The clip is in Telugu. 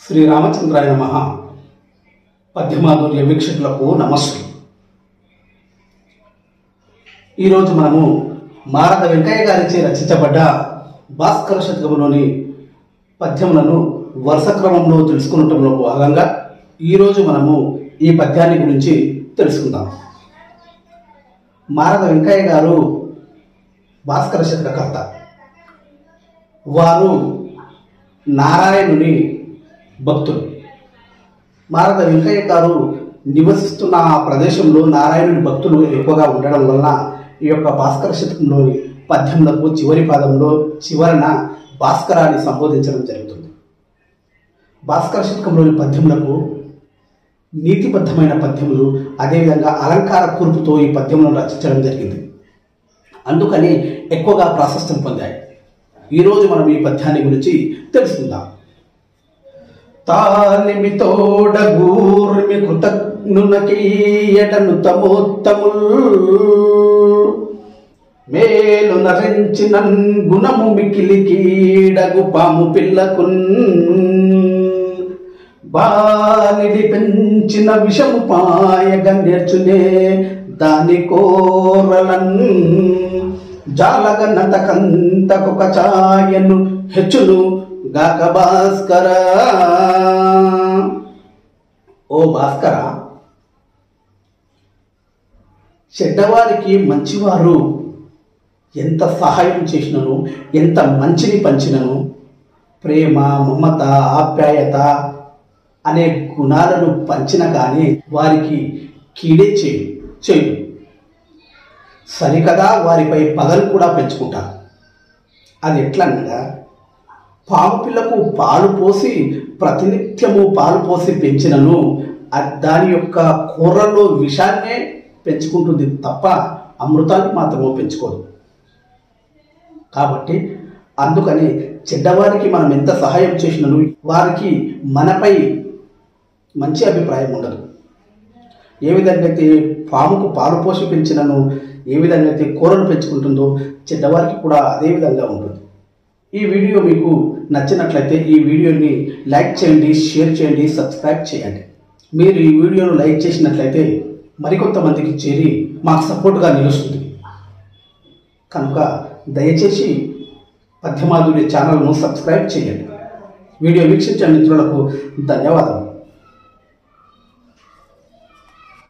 శ్రీరామచంద్రాయ నమః. పద్యమాధుర్య వీక్షకులకు నమస్సులు. ఈరోజు మనము మారద వెంకయ్య గారిచే రచించబడ్డ భాస్కర శతకములోని పద్యములను వరుస క్రమంలో తెలుసుకున్నటంలో భాగంగా ఈరోజు మనము ఈ పద్యాన్ని గురించి తెలుసుకుందాం. మారద వెంకయ్య గారు భాస్కర శతకకర్త. వారు నారాయణుని భక్తులు. మారద వెంకయ్య గారు నివసిస్తున్న ఆ ప్రదేశంలో నారాయణుని భక్తులు ఎక్కువగా ఉండడం వలన ఈ యొక్క భాస్కర శతకంలోని పద్యములకు చివరి పాదంలో చివరన భాస్కరాన్ని సంబోధించడం జరుగుతుంది. భాస్కర శతకంలోని పద్యములకు నీతిబద్ధమైన పద్యములు, అదేవిధంగా అలంకార కూర్పుతో ఈ పద్యములను రచించడం జరిగింది. అందుకని ఎక్కువగా ప్రాశస్త్యం పొందాయి. ఈరోజు మనం ఈ పద్యాన్ని గురించి తెలుసుకుందాం. తాలిమి తోడ గూర్మి కృతజ్ఞునకీయటను తమోత్తముల్ మేలు నరించిన గుణము మికిలి కీడగు పాము పిల్లకున్ బాలిడి పెంచిన విషము పాయగా నేర్చునే దాని కోరలన్ జాలగనతకంతకొక ఛాయను హెచ్చును గాక భాస్కర. ఓ భాస్కర, చెడ్డవారికి మంచివారు ఎంత సహాయం చేసినను, ఎంత మంచిని పంచినను, ప్రేమ, మమత, ఆప్యాయత అనే గుణాలను పంచిన కానీ వారికి కీడే చేయు. సరికదా వారిపై పగలు కూడా పెంచుకుంటారు. అది ఎట్లనగా, పాము పిల్లకు పాలు పోసి ప్రతినిత్యము పాలు పోసి పెంచినను దాని యొక్క కూరలో విషాన్నే పెంచుకుంటుంది తప్ప అమృతాన్ని మాత్రమే పెంచుకోదు. కాబట్టి అందుకని చెడ్డవారికి మనం ఎంత సహాయం చేసినను వారికి మనపై మంచి అభిప్రాయం ఉండదు. ఏ విధంగా అయితే పాముకు పాలు పోసి పెంచినను ఏ విధంగా అయితే కూరలు పెంచుకుంటుందో చెడ్డవారికి కూడా అదే విధంగా ఉంటుంది. ఈ వీడియో మీకు నచ్చినట్లయితే ఈ వీడియోని లైక్ చేయండి, షేర్ చేయండి, సబ్స్క్రైబ్ చేయండి. మీరు ఈ వీడియోను లైక్ చేసినట్లయితే మరికొంతమందికి చేరి మాకు సపోర్ట్గా నిలుస్తుంది. కనుక దయచేసి పద్యమాధుర్య ఛానల్ను సబ్స్క్రైబ్ చేయండి. వీడియో వీక్షించిన మిత్రులకు ధన్యవాదాలు.